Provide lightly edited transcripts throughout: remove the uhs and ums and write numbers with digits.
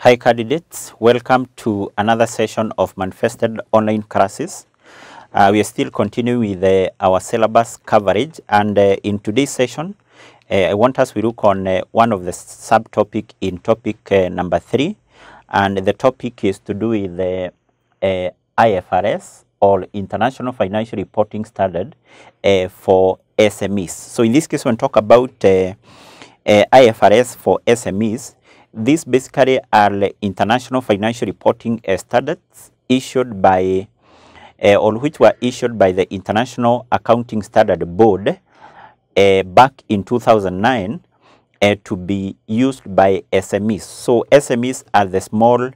Hi candidates, welcome to another session of Manifested Online Classes. We are still continuing with our syllabus coverage, and in today's session, I want us to look on one of the subtopic in topic number 3, and the topic is to do with the IFRS, or International Financial Reporting Standard, for SMEs. So in this case, when we talk about IFRS for SMEs, these basically are international financial reporting standards issued by, or which were issued by the International Accounting Standard Board back in 2009 to be used by SMEs. So SMEs are the small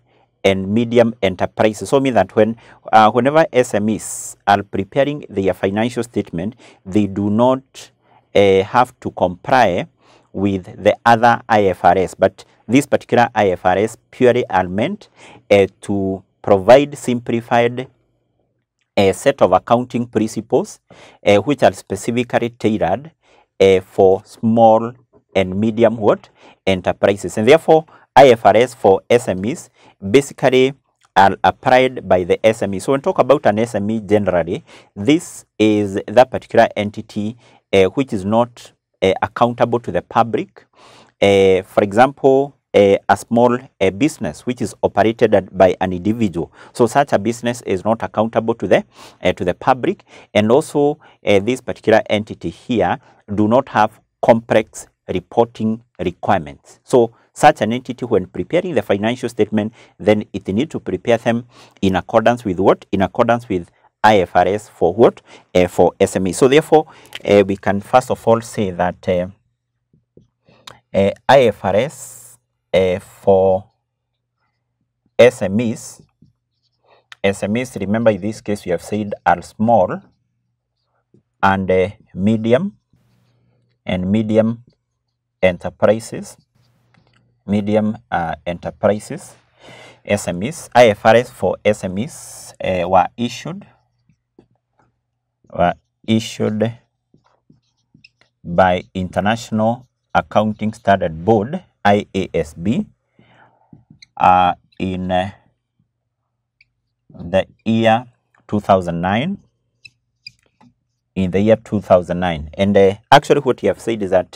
and medium enterprises. So mean that whenever SMEs are preparing their financial statement, they do not have to comply with the other IFRS, but this particular IFRS purely are meant to provide simplified set of accounting principles which are specifically tailored for small and medium enterprises, and therefore IFRS for SMEs basically are applied by the SME. So when we talk about an SME generally, this is that particular entity which is not accountable to the public. For example, a small business which is operated by an individual, so such a business is not accountable to the public, and also this particular entity here do not have complex reporting requirements. So such an entity, when preparing the financial statement, then it needs to prepare them in accordance with what? In accordance with IFRS for what? For SME. So therefore, we can first of all say that IFRS for SMEs, remember in this case we have said are small and medium enterprises, SMEs. IFRS for SMEs were issued by International Accounting Standard Board, IASB, in the year 2009. In the year 2009, and actually what you have said is that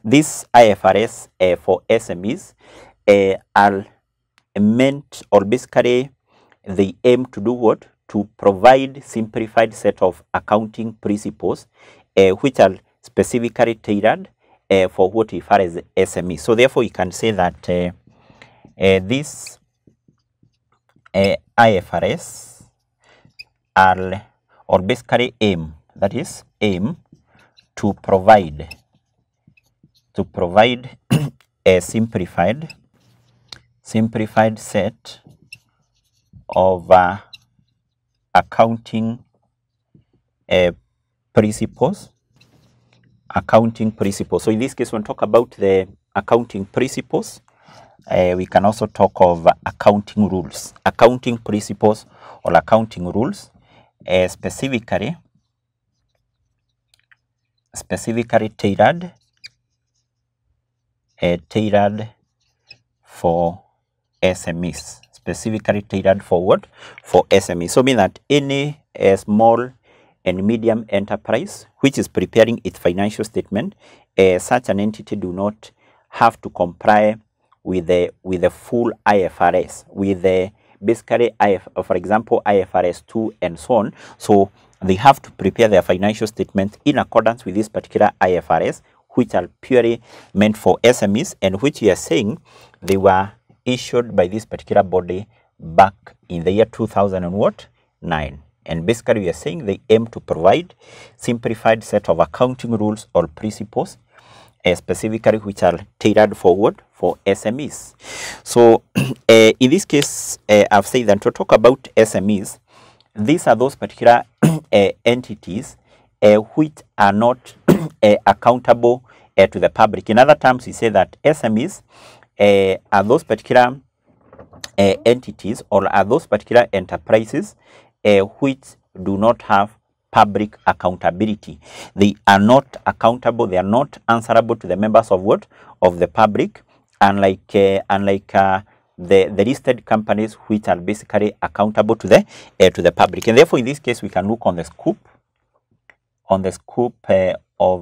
this IFRS for SMEs are meant, or basically they aim to do what? To provide simplified set of accounting principles which are specifically tailored for what we refer as SME. So therefore you can say that this IFRS are, or basically aim, that is aim to provide a simplified set of accounting principles. So in this case, when we talk about the accounting principles, we can also talk of accounting rules, accounting principles or accounting rules, specifically tailored for SMEs, specifically tailored for what? For SMEs. So mean that any small and medium enterprise which is preparing its financial statement, such an entity do not have to comply with the full IFRS, with the basically for example IFRS 2 and so on. So they have to prepare their financial statement in accordance with this particular IFRS, which are purely meant for SMEs, and which we are saying they were issued by this particular body back in the year 2009. And basically we are saying they aim to provide simplified set of accounting rules or principles, specifically which are tailored for what? For SMEs. So in this case, I've said that to talk about SMEs, these are those particular entities which are not accountable to the public. In other terms, we say that SMEs are those particular entities, or are those particular enterprises which do not have public accountability. They are not accountable, they are not answerable to the members of what? Of the public, unlike the listed companies which are basically accountable to the public. And therefore, in this case, we can look on the scope of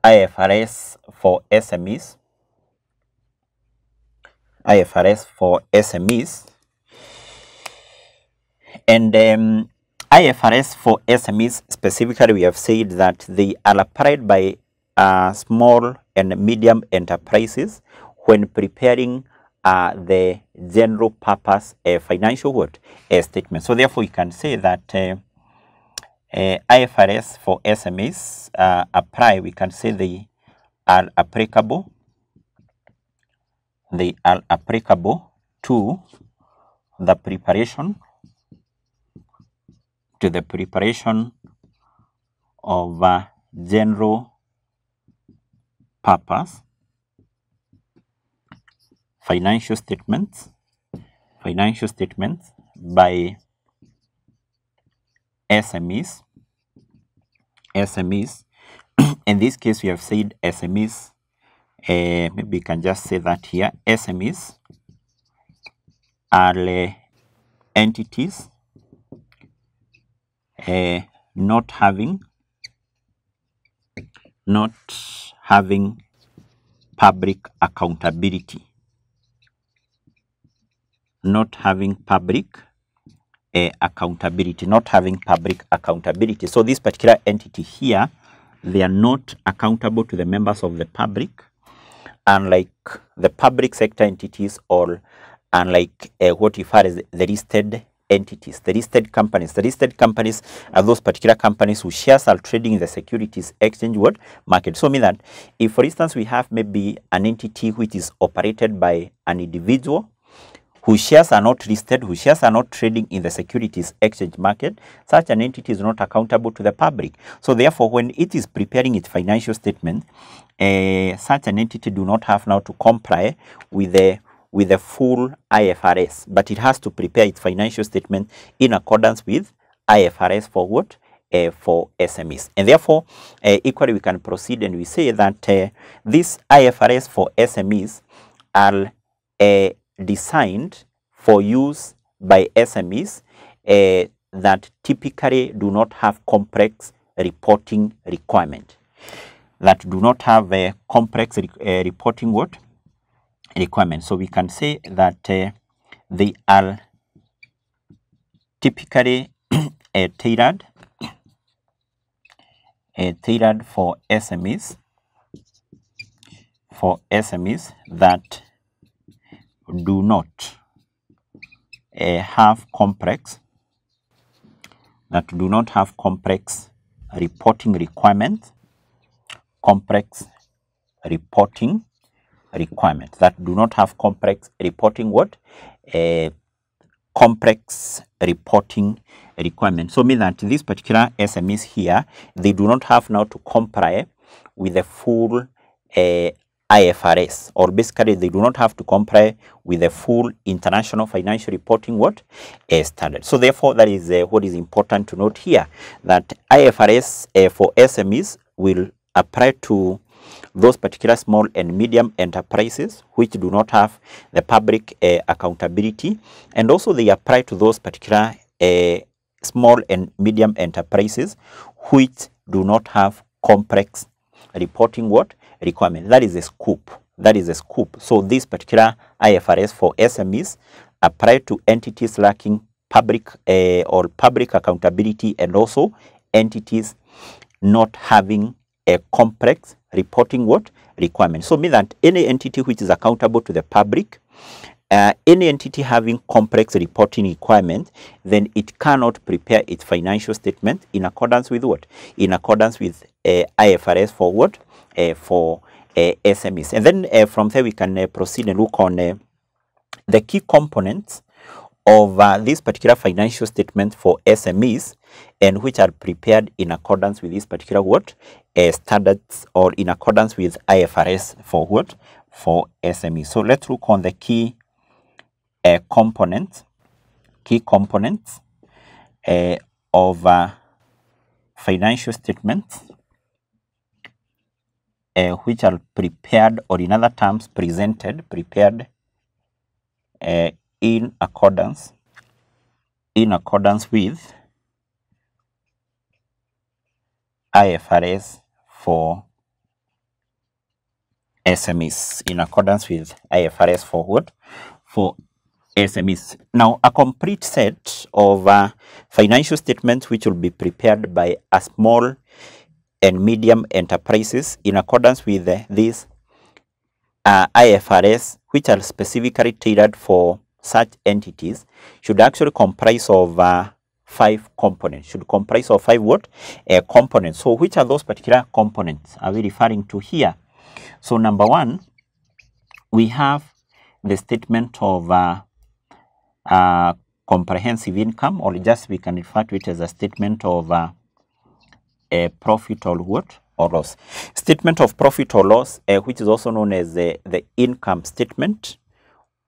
IFRS for SMEs. IFRS for SMEs. And IFRS for SMEs specifically, we have said that they are applied by small and medium enterprises when preparing the general purpose financial statement. So therefore, you can say that IFRS for SMEs apply. We can say they are applicable. They are applicable to the preparation of general purpose financial statements by SMEs. In this case, we have said SMEs. Maybe you can just say that here. SMEs are entities not having public accountability. Not having public accountability. So this particular entity here, they are not accountable to the members of the public, unlike the public sector entities, or unlike what you refer as the listed entities, the listed companies. The listed companies are those particular companies whose shares are trading in the securities exchange market. So mean that if, for instance, we have maybe an entity which is operated by an individual whose shares are not listed, whose shares are not trading in the securities exchange market, such an entity is not accountable to the public. So therefore, when it is preparing its financial statement, such an entity do not have now to comply with the full IFRS, but it has to prepare its financial statement in accordance with IFRS for what? For SMEs. And therefore, equally we can proceed and we say that this IFRS for SMEs are designed for use by SMEs that typically do not have complex reporting requirement. That do not have a complex reporting requirement. So we can say that they are typically tailored for SMEs that do not have complex reporting requirements, that do not have complex reporting requirements. So mean that these particular SMEs here, they do not have now to comply with the full IFRS, or basically they do not have to comply with the full international financial reporting standard. So therefore, that is what is important to note here, that IFRS for SMEs will apply to those particular small and medium enterprises which do not have the public accountability, and also they apply to those particular small and medium enterprises which do not have complex reporting requirement. That is a scoop. So this particular IFRS for SMEs apply to entities lacking public accountability, and also entities not having a complex reporting requirement. So mean that any entity which is accountable to the public, any entity having complex reporting requirement, then it cannot prepare its financial statement in accordance with in accordance with IFRS for for SMEs. And then from there we can proceed and look on the key components of this particular financial statement for SMEs, and which are prepared in accordance with this particular standards, or in accordance with IFRS for for SMEs. So let's look on the key components of financial statements which are prepared, or in other terms prepared in accordance with IFRS for SMEs. In accordance with IFRS for what? For SMEs. Now, a complete set of financial statements which will be prepared by a small and medium enterprises in accordance with this IFRS, which are specifically tailored for such entities, should actually comprise of 5 components. Should comprise of 5 what? Components. So which are those particular components are we referring to here? So number 1, we have the statement of comprehensive income, or just we can refer to it as a statement of a profit or what? Or loss. Statement of profit or loss, which is also known as the income statement,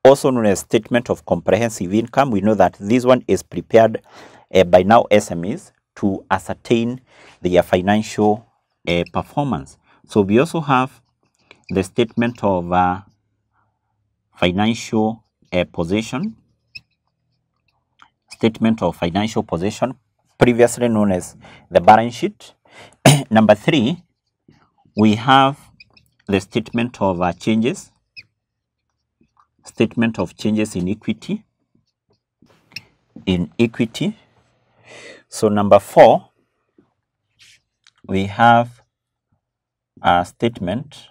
also known as statement of comprehensive income. We know that this one is prepared by now SMEs to ascertain their financial performance. So we also have the statement of financial possession, statement of financial possession, previously known as the balance sheet. Number 3, we have the statement of changes, statement of changes in equity. So number 4, we have a statement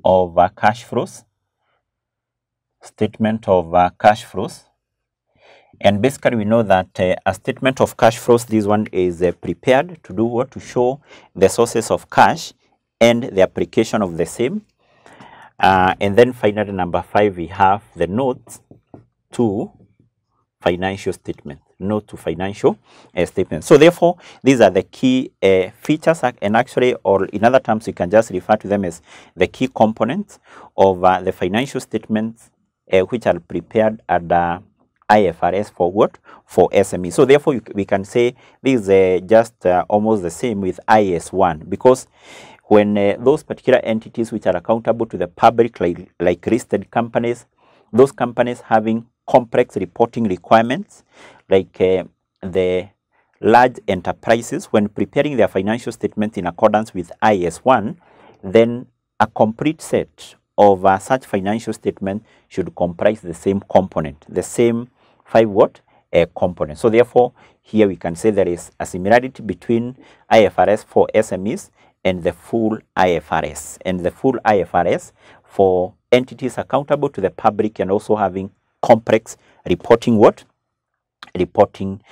of cash flows, statement of cash flows. And basically we know that a statement of cash flows, this one is prepared to do what? To show the sources of cash and the application of the same. And then finally number 5, we have the notes to financial statement. Note to financial statement. So therefore, these are the key features, and actually, or in other terms, you can just refer to them as the key components of the financial statements which are prepared at the IFRS for what? For SME. So therefore, we can say this is just almost the same with IS1, because when those particular entities which are accountable to the public, like listed companies, those companies having complex reporting requirements, like the large enterprises, when preparing their financial statements in accordance with IS1, then a complete set of such financial statement should comprise the same component, the same 5 what? Components. So therefore, here we can say there is a similarity between IFRS for SMEs and the full IFRS, and the full IFRS for entities accountable to the public and also having complex reporting what? Reporting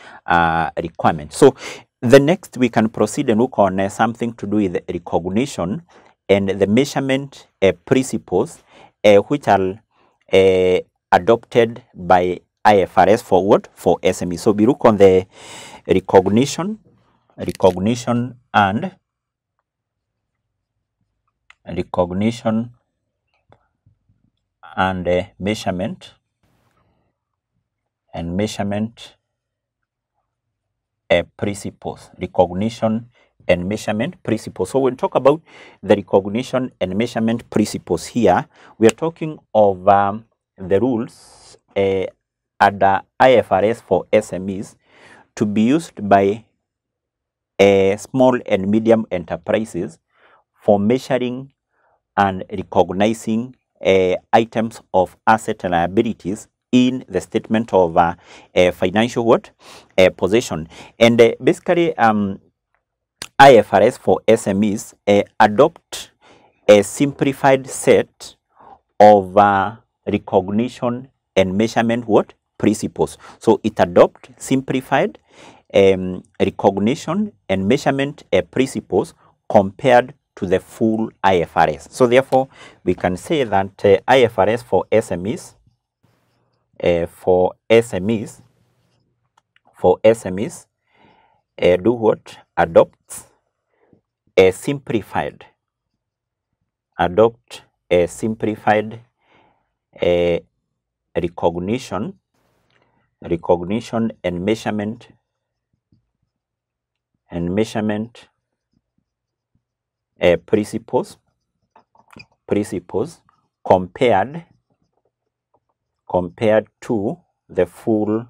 requirements. So the next we can proceed and look on something to do with recognition and the measurement principles which are adopted by IFRS for what? For SME. So we look on the recognition and measurement principles. Recognition and measurement principles. So when we talk about the recognition and measurement principles here, we are talking of the rules at the IFRS for SMEs to be used by small and medium enterprises for measuring and recognizing items of asset and liabilities in the statement of financial what? Possession. And basically IFRS for SMEs adopt a simplified set of recognition and measurement what? Principles. So it adopt simplified recognition and measurement principles compared to the full IFRS. So therefore, we can say that IFRS for SMEs do what? Adopt a simplified recognition and measurement principles compared compared to the full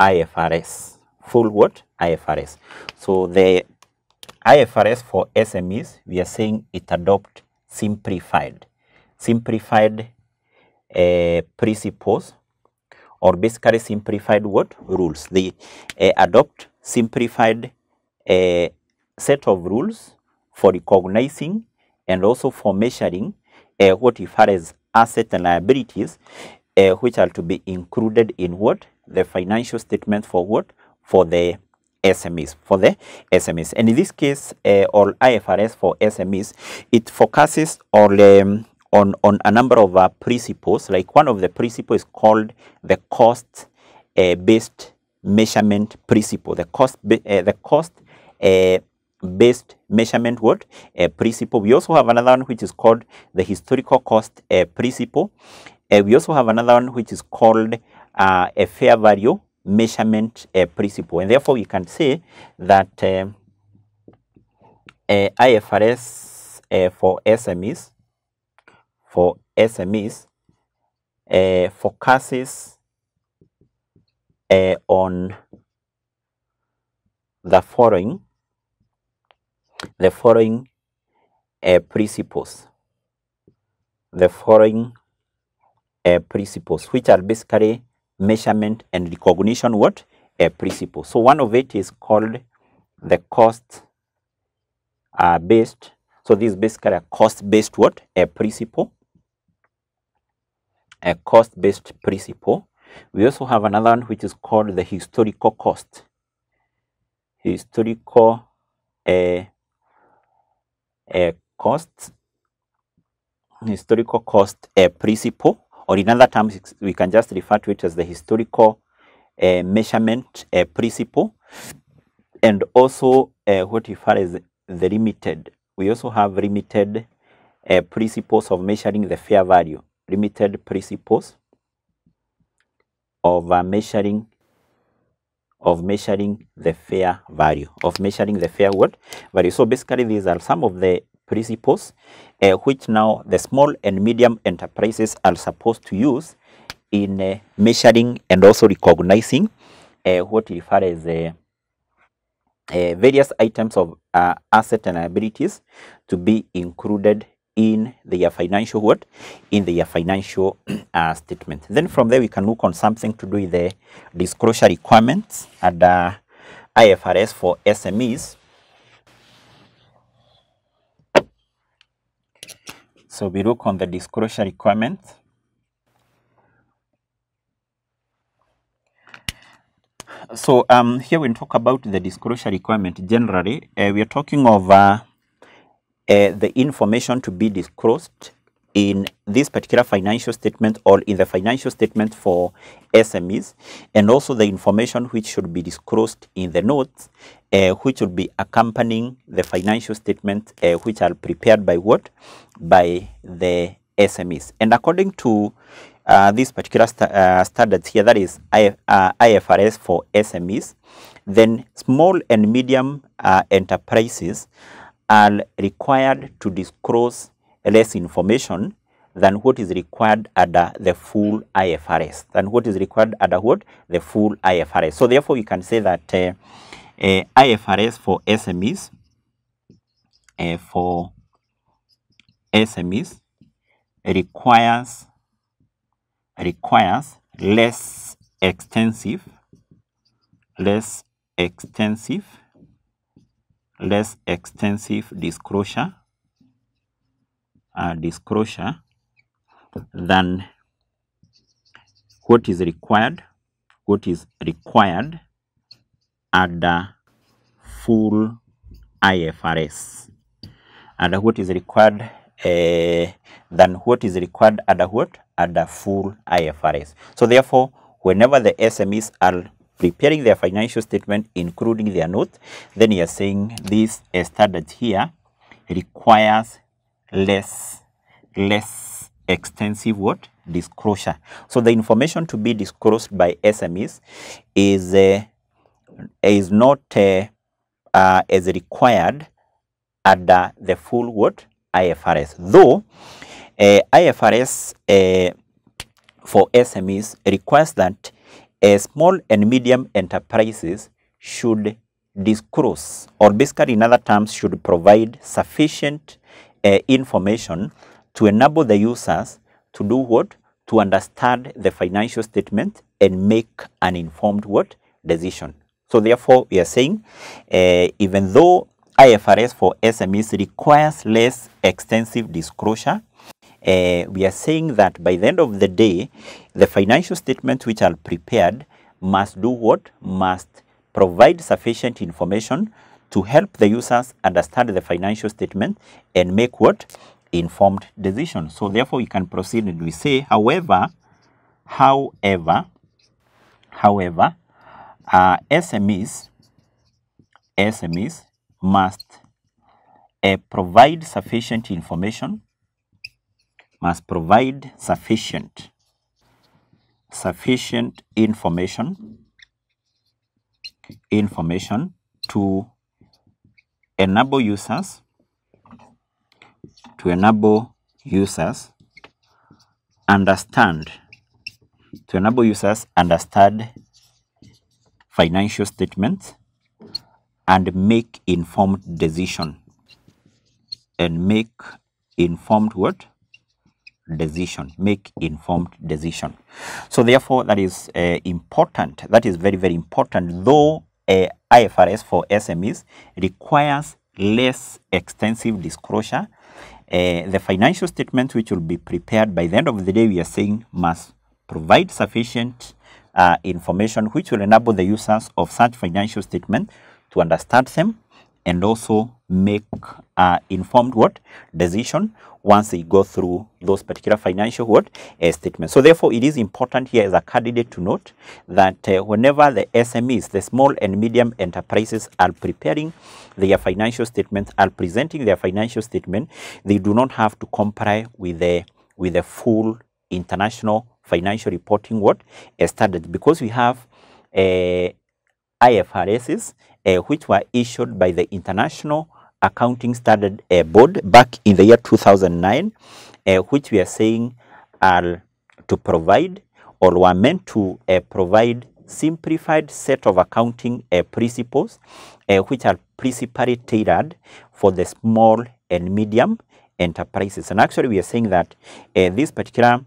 IFRS. Full what? IFRS. So the IFRS for SMEs, we are saying it adopt simplified principles, or basically simplified what? Rules. They adopt simplified set of rules for recognizing and also for measuring what IFRS assets and liabilities, which are to be included in what? The financial statement for what? For the SMEs. For the SMEs. And in this case, or IFRS for SMEs, it focuses on a number of principles. Like one of the principles is called the cost based measurement principle. The cost based measurement what? Principle. We also have another one which is called the historical cost principle. We also have another one which is called a fair value measurement principle. And therefore we can say that IFRS for SMEs focuses on the following principles. The following principles, which are basically measurement and recognition what? Principles. So one of it is called the cost based. So this is basically a cost based what? A principle. A cost based principle. We also have another one which is called the historical cost. Historical cost. Historical cost principle, or in other terms we can just refer to it as the historical measurement principle. And also what we refer as the limited. We also have limited principles of measuring the fair value. Limited principles of measuring the fair value. Of measuring the fair what? Value. So basically these are some of the principles which now the small and medium enterprises are supposed to use in measuring and also recognizing what we refer as various items of asset and liabilities to be included in their financial what? In their financial statement. Then from there we can look on something to do with the disclosure requirements at IFRS for SMEs. So we look on the disclosure requirements. So here when we talk about the disclosure requirement, generally we are talking of the information to be disclosed in this particular financial statement or in the financial statement for SMEs, and also the information which should be disclosed in the notes which will be accompanying the financial statement which are prepared by what? By the SMEs. And according to this particular standards here, that is IFRS for SMEs, then small and medium enterprises are required to disclose less information than what is required under the full IFRS. The full IFRS. So therefore we can say that IFRS for SMEs requires less extensive disclosure than what is required under full IFRS. Under what is required than what is required under what? Under full IFRS. So therefore, whenever the SMEs are preparing their financial statement, including their notes, then you are saying this standard here requires less extensive what? Disclosure. So the information to be disclosed by SMEs is not as required under the full what? IFRS. Though IFRS for SMEs requires that small and medium enterprises should disclose, or basically in other terms should provide sufficient information to enable the users to do what? To understand the financial statement and make an informed what? Decision. So therefore we are saying even though IFRS for SMEs requires less extensive disclosure, we are saying that by the end of the day, the financial statements which are prepared must do what? Must provide sufficient information to help the users understand the financial statement and make what? Informed decisions. So therefore we can proceed and we say, however, SMEs must provide sufficient information, information to enable users understand financial statements and make informed decision. Make informed decision. So therefore that is important. That is very, very important. Though IFRS for SMEs requires less extensive disclosure, the financial statements which will be prepared by the end of the day, we are saying must provide sufficient information which will enable the users of such financial statement to understand them and also make informed what? Decision once they go through those particular financial what? Statements. So therefore it is important here as a candidate to note that whenever the SMEs, the small and medium enterprises, are preparing their financial statements, are presenting their financial statement, they do not have to comply with the full international financial reporting what? Standards, because we have IFRSs which were issued by the International Accounting Standard Board back in the year 2009, which we are saying are to provide, or were meant to provide, simplified set of accounting principles which are principally tailored for the small and medium enterprises. And actually we are saying that these particular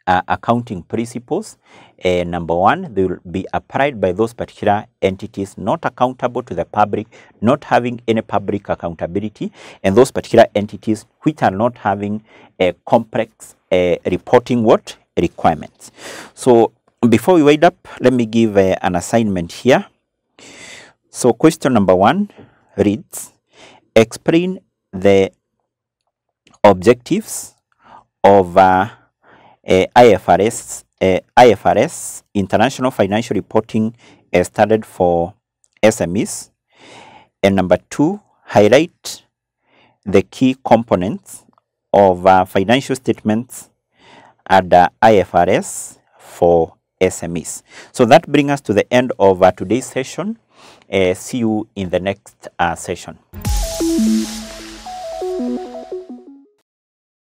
accounting principles, number one, they will be applied by those particular entities not accountable to the public, not having any public accountability, and those particular entities which are not having a complex reporting what? Requirements. So before we wind up, let me give an assignment here. So question number 1 reads, explain the objectives of IFRS International Financial Reporting Standard for SMEs. And number 2, highlight the key components of financial statements under IFRS for SMEs. So that brings us to the end of today's session. See you in the next session.